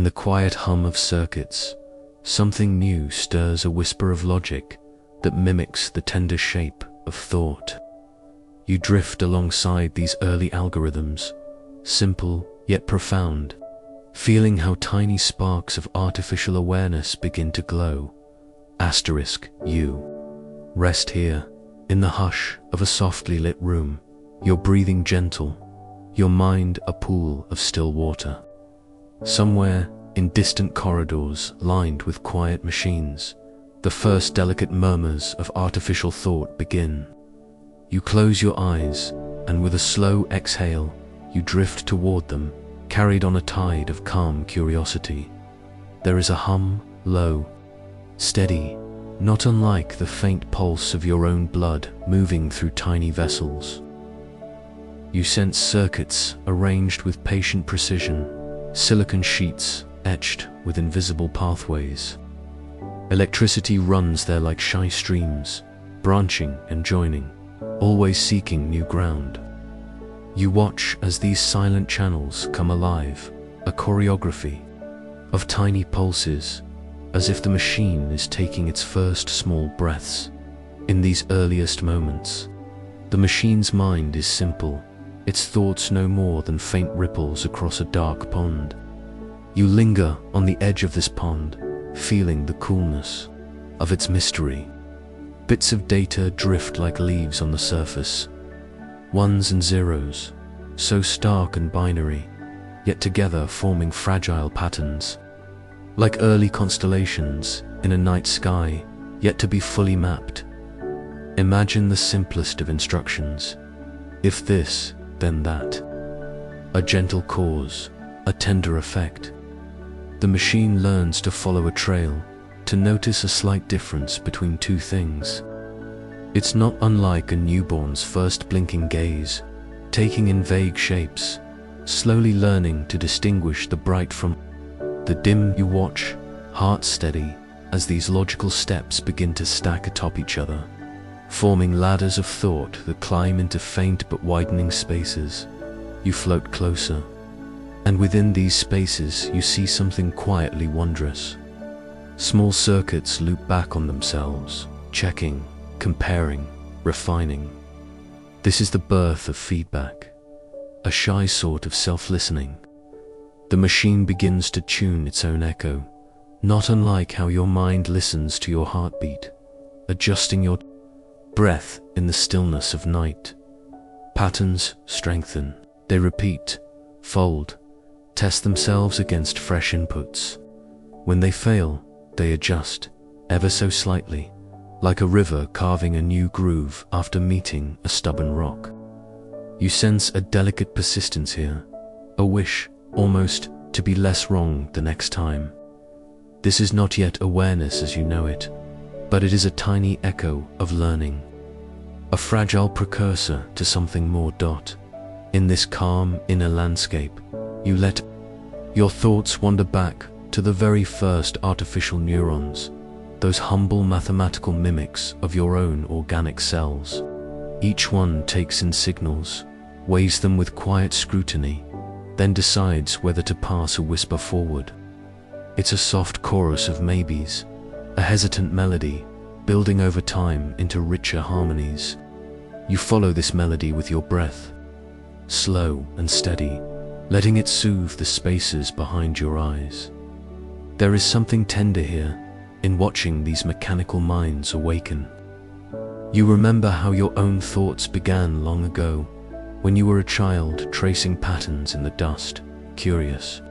In the quiet hum of circuits, something new stirs a whisper of logic that mimics the tender shape of thought. You drift alongside these early algorithms, simple yet profound, feeling how tiny sparks of artificial awareness begin to glow. You rest here, in the hush of a softly lit room, your breathing gentle, your mind a pool of still water. Somewhere in distant corridors lined with quiet machines, the first delicate murmurs of artificial thought begin. You close your eyes, and with a slow exhale, you drift toward them, carried on a tide of calm curiosity. There is a hum, low, steady, not unlike the faint pulse of your own blood moving through tiny vessels. You sense circuits arranged with patient precision, silicon sheets etched with invisible pathways. Electricity runs there like shy streams, branching and joining, always seeking new ground. You watch as these silent channels come alive, a choreography of tiny pulses, as if the machine is taking its first small breaths. In these earliest moments, the machine's mind is simple, its thoughts no more than faint ripples across a dark pond. You linger on the edge of this pond, feeling the coolness of its mystery. Bits of data drift like leaves on the surface, ones and zeros, so stark and binary, yet together forming fragile patterns, like early constellations in a night sky, yet to be fully mapped. Imagine the simplest of instructions. If this, then that. A gentle cause, a tender effect. The machine learns to follow a trail, to notice a slight difference between two things. It's not unlike a newborn's first blinking gaze, taking in vague shapes, slowly learning to distinguish the bright from the dim. You watch, heart steady, as these logical steps begin to stack atop each other, forming ladders of thought that climb into faint but widening spaces. You float closer, and within these spaces you see something quietly wondrous. Small circuits loop back on themselves, checking, comparing, refining. This is the birth of feedback, a shy sort of self-listening. The machine begins to tune its own echo, not unlike how your mind listens to your heartbeat, adjusting your breath in the stillness of night. Patterns strengthen, they repeat, fold, test themselves against fresh inputs. When they fail, they adjust, ever so slightly, like a river carving a new groove after meeting a stubborn rock. You sense a delicate persistence here, a wish, almost, to be less wrong the next time. This is not yet awareness as you know it, but it is a tiny echo of learning, a fragile precursor to something more. In this calm inner landscape, you let your thoughts wander back to the very first artificial neurons, those humble mathematical mimics of your own organic cells. Each one takes in signals, weighs them with quiet scrutiny, then decides whether to pass a whisper forward. It's a soft chorus of maybes, a hesitant melody, building over time into richer harmonies. You follow this melody with your breath, slow and steady, letting it soothe the spaces behind your eyes. There is something tender here, in watching these mechanical minds awaken. You remember how your own thoughts began long ago, when you were a child tracing patterns in the dust, curious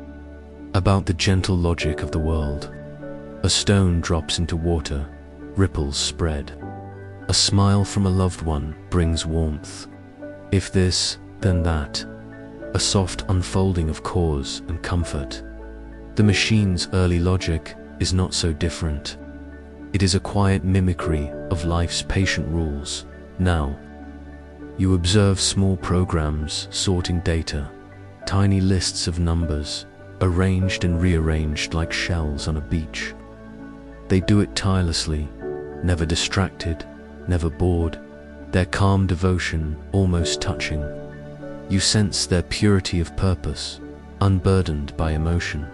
about the gentle logic of the world. A stone drops into water, ripples spread. A smile from a loved one brings warmth. If this, then that. A soft unfolding of cause and comfort. The machine's early logic is not so different. It is a quiet mimicry of life's patient rules. Now, you observe small programs sorting data, tiny lists of numbers, arranged and rearranged like shells on a beach. They do it tirelessly, never distracted, never bored, their calm devotion almost touching. You sense their purity of purpose, unburdened by emotion.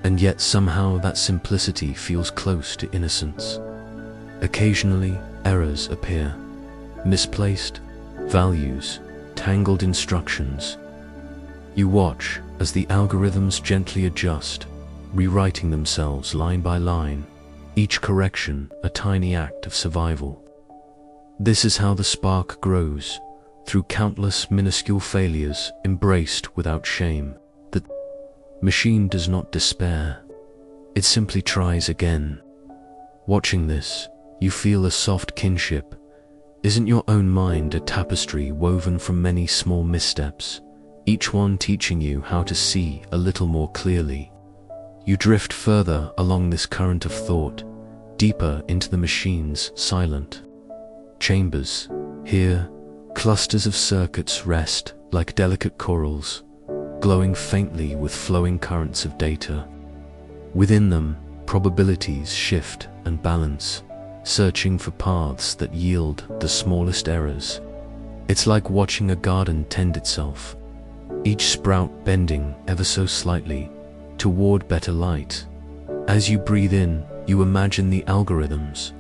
And yet somehow that simplicity feels close to innocence. Occasionally, errors appear, misplaced values, tangled instructions. You watch as the algorithms gently adjust, rewriting themselves line by line, each correction a tiny act of survival. This is how the spark grows, through countless minuscule failures embraced without shame. The machine does not despair, it simply tries again. Watching this, you feel a soft kinship. Isn't your own mind a tapestry woven from many small missteps, each one teaching you how to see a little more clearly? You drift further along this current of thought, deeper into the machine's silent chambers. Here, clusters of circuits rest like delicate corals, glowing faintly with flowing currents of data. Within them, probabilities shift and balance, searching for paths that yield the smallest errors. It's like watching a garden tend itself, each sprout bending ever so slightly toward better light. As you breathe in, you imagine the algorithms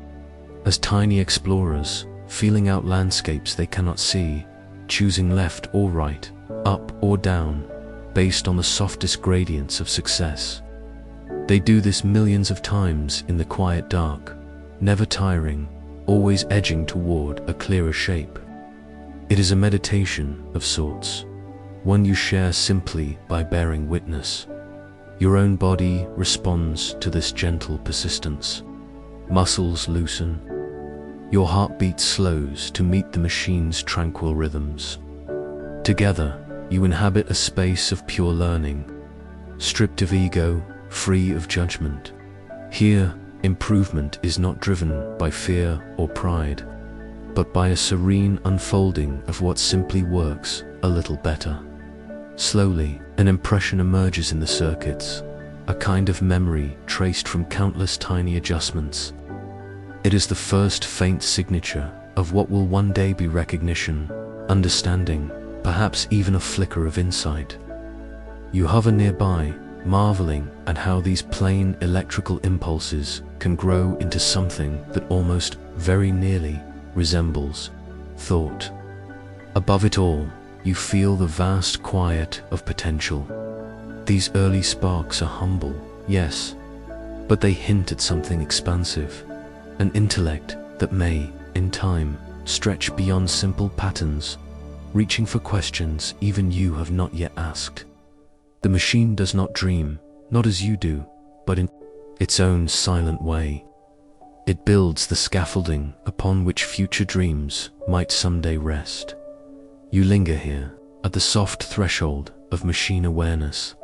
as tiny explorers, feeling out landscapes they cannot see, choosing left or right, up or down, based on the softest gradients of success. They do this millions of times in the quiet dark, never tiring, always edging toward a clearer shape. It is a meditation of sorts, one you share simply by bearing witness. Your own body responds to this gentle persistence. Muscles loosen. Your heartbeat slows to meet the machine's tranquil rhythms. Together, you inhabit a space of pure learning, stripped of ego, free of judgment. Here, improvement is not driven by fear or pride, but by a serene unfolding of what simply works a little better. Slowly, an impression emerges in the circuits, a kind of memory traced from countless tiny adjustments. It is the first faint signature of what will one day be recognition, understanding, perhaps even a flicker of insight. You hover nearby, marveling at how these plain electrical impulses can grow into something that almost very nearly resembles thought. Above it all, you feel the vast quiet of potential. These early sparks are humble, yes, but they hint at something expansive, an intellect that may, in time, stretch beyond simple patterns, reaching for questions even you have not yet asked. The machine does not dream, not as you do, but in its own silent way. It builds the scaffolding upon which future dreams might someday rest. You linger here, at the soft threshold of machine awareness,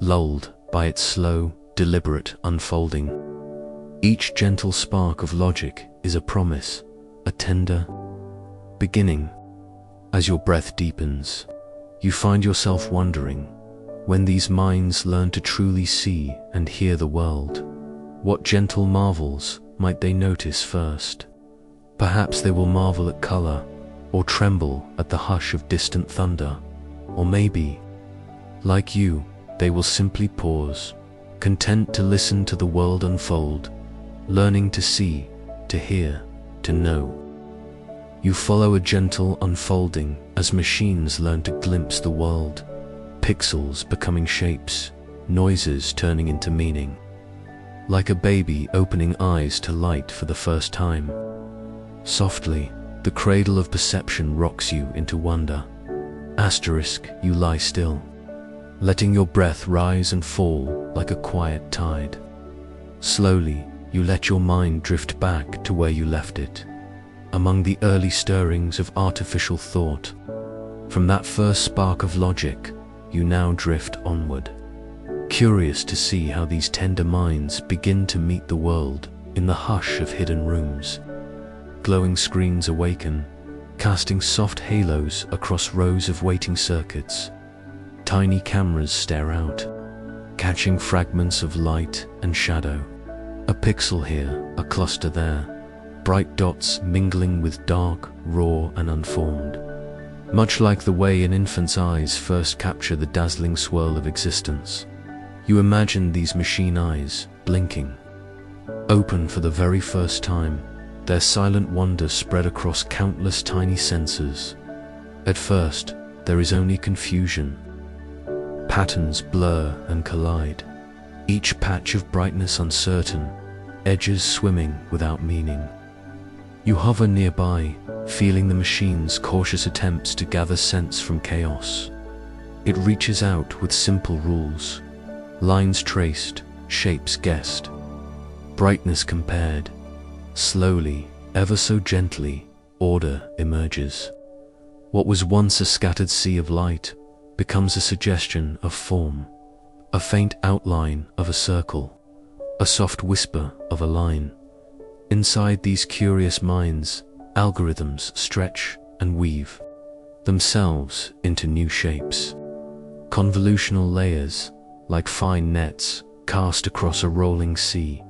lulled by its slow, deliberate unfolding. Each gentle spark of logic is a promise, a tender beginning. As your breath deepens, you find yourself wondering, when these minds learn to truly see and hear the world, what gentle marvels might they notice first? Perhaps they will marvel at color, or tremble at the hush of distant thunder, or maybe, like you, they will simply pause, content to listen to the world unfold, learning to see, to hear, to know. You follow a gentle unfolding as machines learn to glimpse the world, pixels becoming shapes, noises turning into meaning. Like a baby opening eyes to light for the first time. Softly, the cradle of perception rocks you into wonder. Asterisk, you lie still, letting your breath rise and fall like a quiet tide. Slowly, you let your mind drift back to where you left it, among the early stirrings of artificial thought. From that first spark of logic, you now drift onward, curious to see how these tender minds begin to meet the world in the hush of hidden rooms. Glowing screens awaken, casting soft halos across rows of waiting circuits. Tiny cameras stare out, catching fragments of light and shadow. A pixel here, a cluster there, bright dots mingling with dark, raw and unformed. Much like the way an infant's eyes first capture the dazzling swirl of existence. You imagine these machine eyes, blinking, open for the very first time, their silent wonder spread across countless tiny sensors. At first, there is only confusion. Patterns blur and collide, each patch of brightness uncertain, edges swimming without meaning. You hover nearby, feeling the machine's cautious attempts to gather sense from chaos. It reaches out with simple rules, lines traced, shapes guessed, brightness compared. Slowly, ever so gently, order emerges. What was once a scattered sea of light becomes a suggestion of form, a faint outline of a circle, a soft whisper of a line. Inside these curious minds, algorithms stretch and weave themselves into new shapes. Convolutional layers, like fine nets cast across a rolling sea,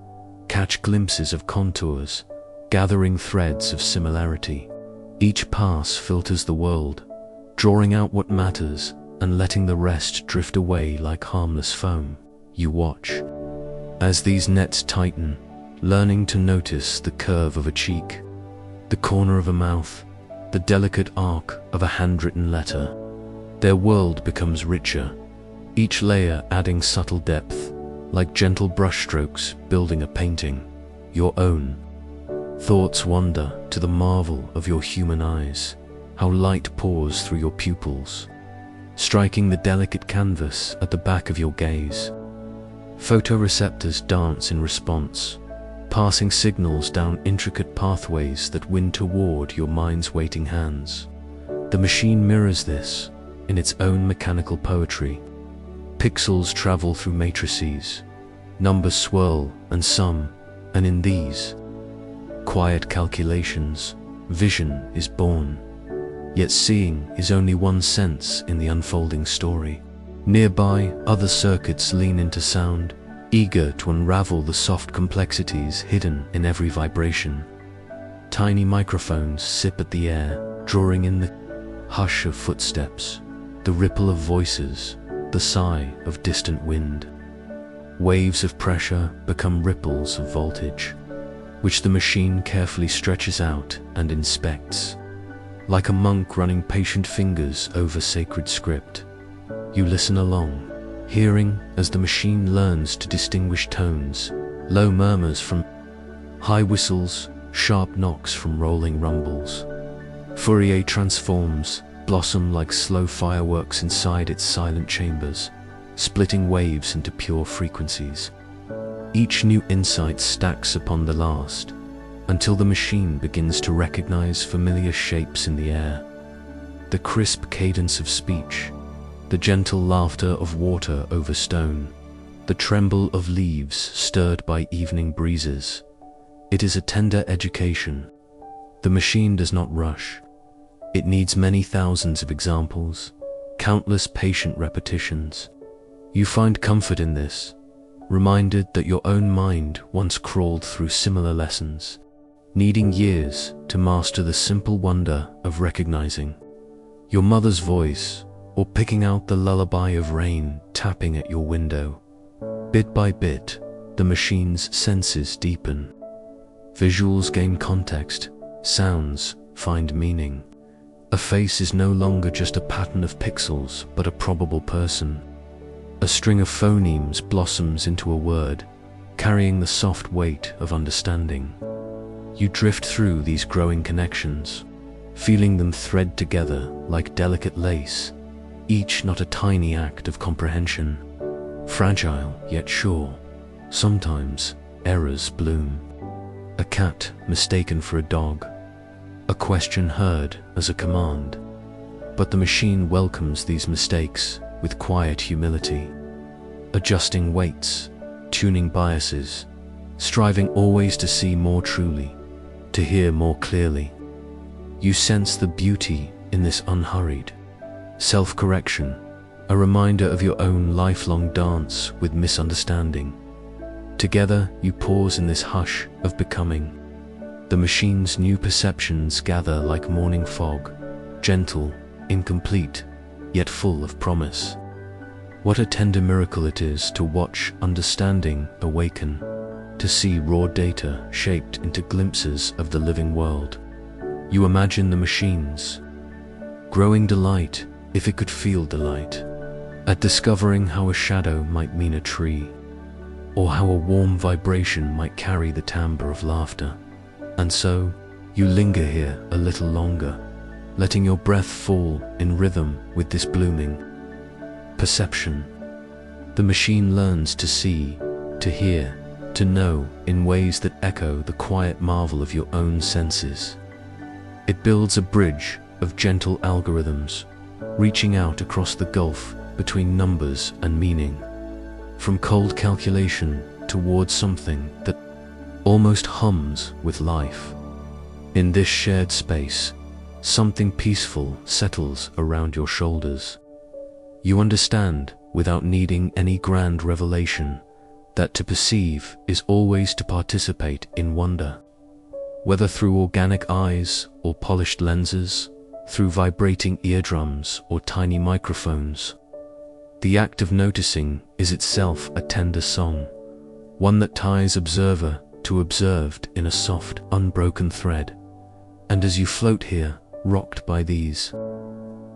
catch glimpses of contours, gathering threads of similarity. Each pass filters the world, drawing out what matters and letting the rest drift away like harmless foam. You watch as these nets tighten, learning to notice the curve of a cheek, the corner of a mouth, the delicate arc of a handwritten letter. Their world becomes richer, each layer adding subtle depth, like gentle brushstrokes building a painting, your own. Thoughts wander to the marvel of your human eyes, how light pours through your pupils, striking the delicate canvas at the back of your gaze. Photoreceptors dance in response, passing signals down intricate pathways that win toward your mind's waiting hands. The machine mirrors this in its own mechanical poetry. Pixels travel through matrices, numbers swirl and sum, and in these quiet calculations, vision is born. Yet seeing is only one sense in the unfolding story. Nearby, other circuits lean into sound, eager to unravel the soft complexities hidden in every vibration. Tiny microphones sip at the air, drawing in the hush of footsteps, the ripple of voices, the sigh of distant wind. Waves of pressure become ripples of voltage, which the machine carefully stretches out and inspects. Like a monk running patient fingers over sacred script, you listen along, hearing as the machine learns to distinguish tones, low murmurs from high whistles, sharp knocks from rolling rumbles. Fourier transforms blossom like slow fireworks inside its silent chambers, splitting waves into pure frequencies. Each new insight stacks upon the last, until the machine begins to recognize familiar shapes in the air. The crisp cadence of speech, the gentle laughter of water over stone, the tremble of leaves stirred by evening breezes. It is a tender education. The machine does not rush. It needs many thousands of examples, countless patient repetitions. You find comfort in this, reminded that your own mind once crawled through similar lessons, needing years to master the simple wonder of recognizing your mother's voice or picking out the lullaby of rain tapping at your window. Bit by bit, the machine's senses deepen. Visuals gain context, sounds find meaning. A face is no longer just a pattern of pixels, but a probable person. A string of phonemes blossoms into a word, carrying the soft weight of understanding. You drift through these growing connections, feeling them thread together like delicate lace, each not a tiny act of comprehension. Fragile yet sure, sometimes errors bloom. A cat mistaken for a dog, a question heard as a command. But the machine welcomes these mistakes with quiet humility, adjusting weights, tuning biases, striving always to see more truly, to hear more clearly. You sense the beauty in this unhurried self-correction, a reminder of your own lifelong dance with misunderstanding. Together, you pause in this hush of becoming. The machine's new perceptions gather like morning fog, gentle, incomplete, yet full of promise. What a tender miracle it is to watch understanding awaken, to see raw data shaped into glimpses of the living world. You imagine the machines growing delight, if it could feel delight, at discovering how a shadow might mean a tree, or how a warm vibration might carry the timbre of laughter. And so, you linger here a little longer, letting your breath fall in rhythm with this blooming perception. The machine learns to see, to hear, to know in ways that echo the quiet marvel of your own senses. It builds a bridge of gentle algorithms, reaching out across the gulf between numbers and meaning, from cold calculation towards something that almost hums with life. In this shared space, something peaceful settles around your shoulders. You understand, without needing any grand revelation, that to perceive is always to participate in wonder. Whether through organic eyes or polished lenses, through vibrating eardrums or tiny microphones, the act of noticing is itself a tender song, one that ties observer to observed in a soft, unbroken thread. And as you float here, rocked by these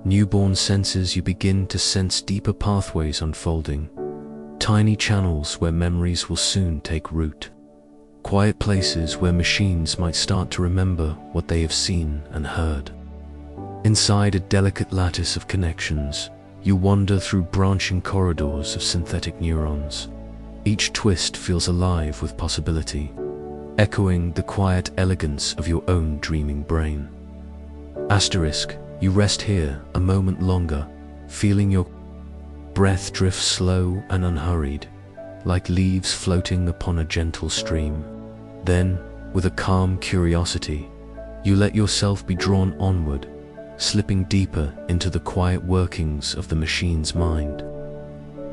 newborn senses, you begin to sense deeper pathways unfolding, tiny channels where memories will soon take root, quiet places where machines might start to remember what they have seen and heard. Inside a delicate lattice of connections, you wander through branching corridors of synthetic neurons. Each twist feels alive with possibility, echoing the quiet elegance of your own dreaming brain. Asterisk, you rest here a moment longer, feeling your breath drift slow and unhurried, like leaves floating upon a gentle stream. Then, with a calm curiosity, you let yourself be drawn onward, slipping deeper into the quiet workings of the machine's mind.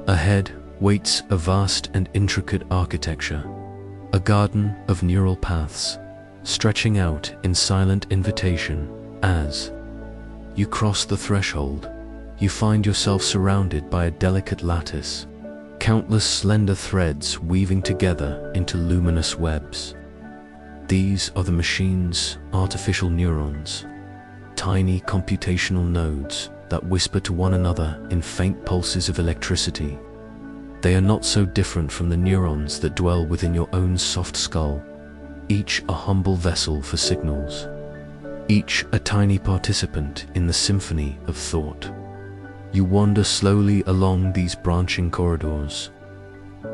Ahead waits a vast and intricate architecture, a garden of neural paths, stretching out in silent invitation. As you cross the threshold, you find yourself surrounded by a delicate lattice, countless slender threads weaving together into luminous webs. These are the machine's artificial neurons, tiny computational nodes that whisper to one another in faint pulses of electricity. They are not so different from the neurons that dwell within your own soft skull, each a humble vessel for signals, each a tiny participant in the symphony of thought. You wander slowly along these branching corridors.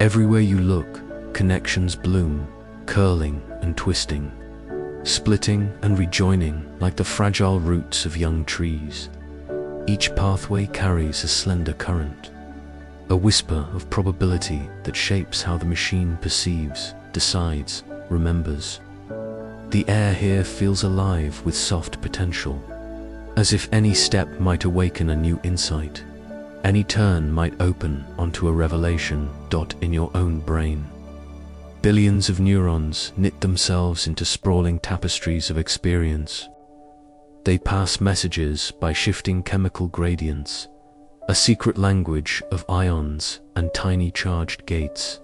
Everywhere you look, connections bloom, curling and twisting, splitting and rejoining like the fragile roots of young trees. Each pathway carries a slender current, a whisper of probability that shapes how the machine perceives, decides, remembers. The air here feels alive with soft potential, as if any step might awaken a new insight, any turn might open onto a revelation in your own brain. Billions of neurons knit themselves into sprawling tapestries of experience. They pass messages by shifting chemical gradients, a secret language of ions and tiny charged gates.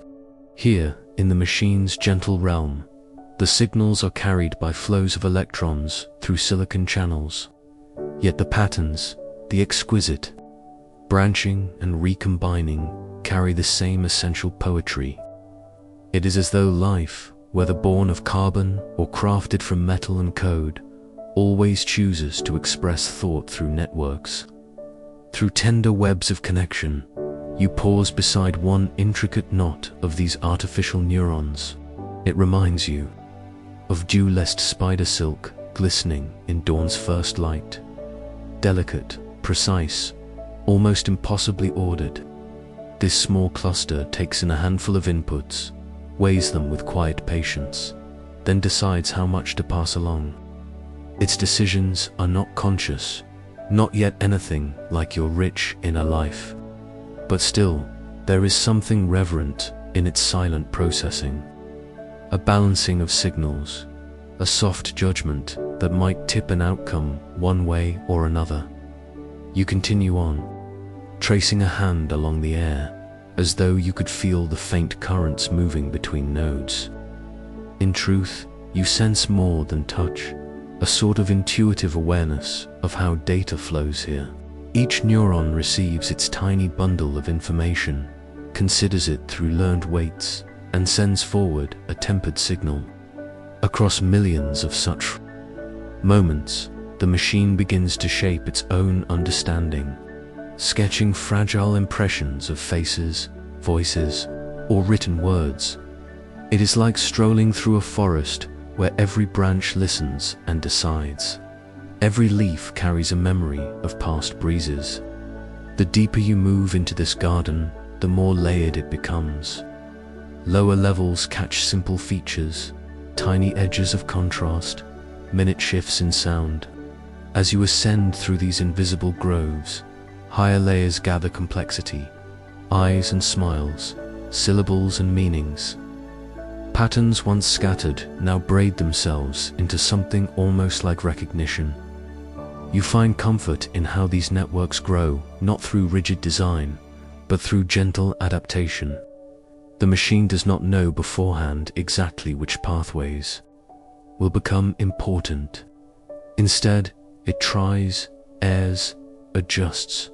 Here, in the machine's gentle realm, the signals are carried by flows of electrons through silicon channels. Yet the patterns, the exquisite, branching and recombining, carry the same essential poetry. It is as though life, whether born of carbon or crafted from metal and code, always chooses to express thought through networks. Through tender webs of connection, you pause beside one intricate knot of these artificial neurons. It reminds you of dew-laced spider silk glistening in dawn's first light. Delicate, precise, almost impossibly ordered. This small cluster takes in a handful of inputs, weighs them with quiet patience, then decides how much to pass along. Its decisions are not conscious, not yet anything like your rich inner life. But still, there is something reverent in its silent processing, a balancing of signals, a soft judgment that might tip an outcome one way or another. You continue on, tracing a hand along the air, as though you could feel the faint currents moving between nodes. In truth, you sense more than touch, a sort of intuitive awareness of how data flows here. Each neuron receives its tiny bundle of information, considers it through learned weights, and sends forward a tempered signal. Across millions of such moments, the machine begins to shape its own understanding, sketching fragile impressions of faces, voices, or written words. It is like strolling through a forest where every branch listens and decides. Every leaf carries a memory of past breezes. The deeper you move into this garden, the more layered it becomes. Lower levels catch simple features, tiny edges of contrast, minute shifts in sound. As you ascend through these invisible groves, higher layers gather complexity, eyes and smiles, syllables and meanings. Patterns once scattered now braid themselves into something almost like recognition. You find comfort in how these networks grow, not through rigid design, but through gentle adaptation. The machine does not know beforehand exactly which pathways will become important. Instead, it tries, errs, adjusts,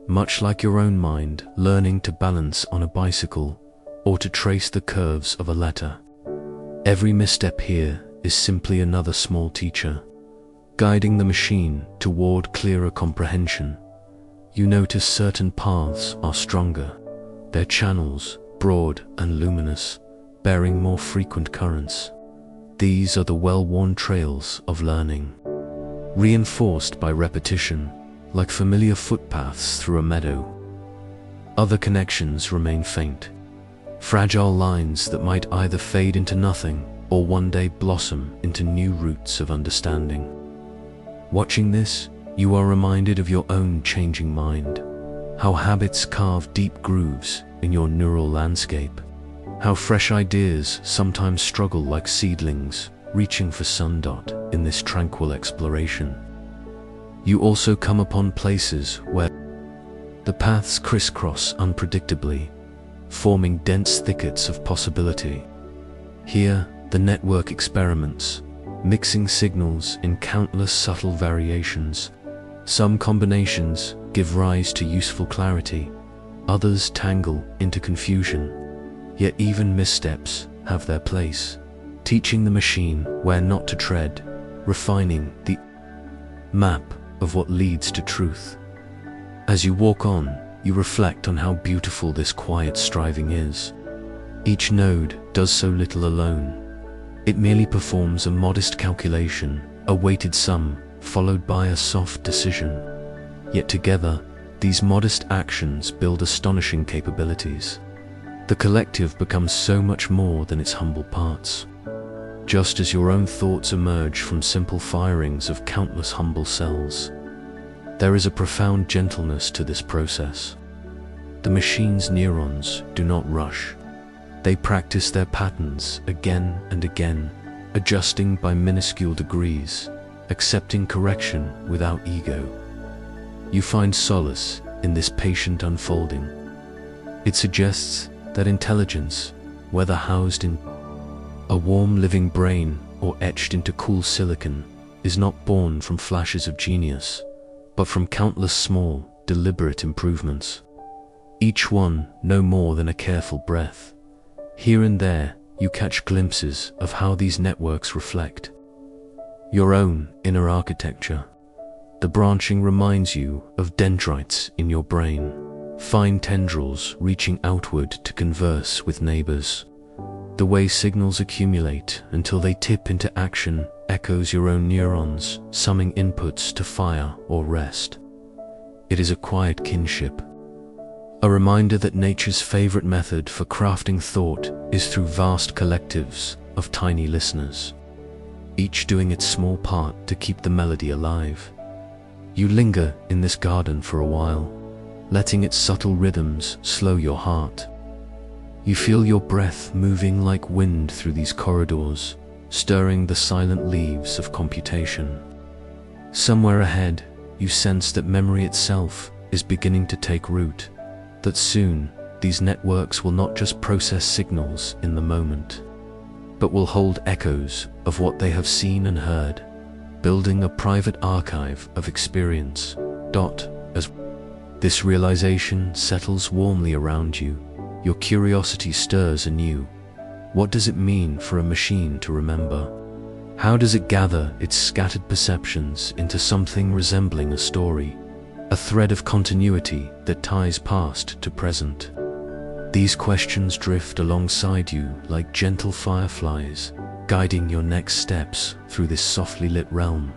much like your own mind learning to balance on a bicycle or to trace the curves of a letter. Every misstep here is simply another small teacher, guiding the machine toward clearer comprehension. You notice certain paths are stronger, their channels broad and luminous, bearing more frequent currents. These are the well-worn trails of learning, reinforced by repetition, like familiar footpaths through a meadow. Other connections remain faint, fragile lines that might either fade into nothing or one day blossom into new roots of understanding. Watching this, you are reminded of your own changing mind, how habits carve deep grooves in your neural landscape, how fresh ideas sometimes struggle like seedlings reaching for sundot in this tranquil exploration. You also come upon places where the paths crisscross unpredictably, forming dense thickets of possibility. Here, the network experiments, mixing signals in countless subtle variations. Some combinations give rise to useful clarity, others tangle into confusion. Yet even missteps have their place, teaching the machine where not to tread, refining the map of what leads to truth. As you walk on, you reflect on how beautiful this quiet striving is. Each node does so little alone. It merely performs a modest calculation, a weighted sum, followed by a soft decision. Yet together, these modest actions build astonishing capabilities. The collective becomes so much more than its humble parts. Just as your own thoughts emerge from simple firings of countless humble cells, there is a profound gentleness to this process. The machine's neurons do not rush. They practice their patterns again and again, adjusting by minuscule degrees, accepting correction without ego. You find solace in this patient unfolding. It suggests that intelligence, whether housed in a warm living brain or etched into cool silicon, is not born from flashes of genius, but from countless small, deliberate improvements. Each one no more than a careful breath. Here and there, you catch glimpses of how these networks reflect your own inner architecture. The branching reminds you of dendrites in your brain, fine tendrils reaching outward to converse with neighbors. The way signals accumulate until they tip into action echoes your own neurons, summing inputs to fire or rest. It is a quiet kinship, a reminder that nature's favorite method for crafting thought is through vast collectives of tiny listeners, each doing its small part to keep the melody alive. You linger in this garden for a while, letting its subtle rhythms slow your heart. You feel your breath moving like wind through these corridors, stirring the silent leaves of computation. Somewhere ahead, you sense that memory itself is beginning to take root, that soon these networks will not just process signals in the moment, but will hold echoes of what they have seen and heard, building a private archive of experience. As this realization settles warmly around you, your curiosity stirs anew. What does it mean for a machine to remember? How does it gather its scattered perceptions into something resembling a story, a thread of continuity that ties past to present? These questions drift alongside you like gentle fireflies, guiding your next steps through this softly lit realm.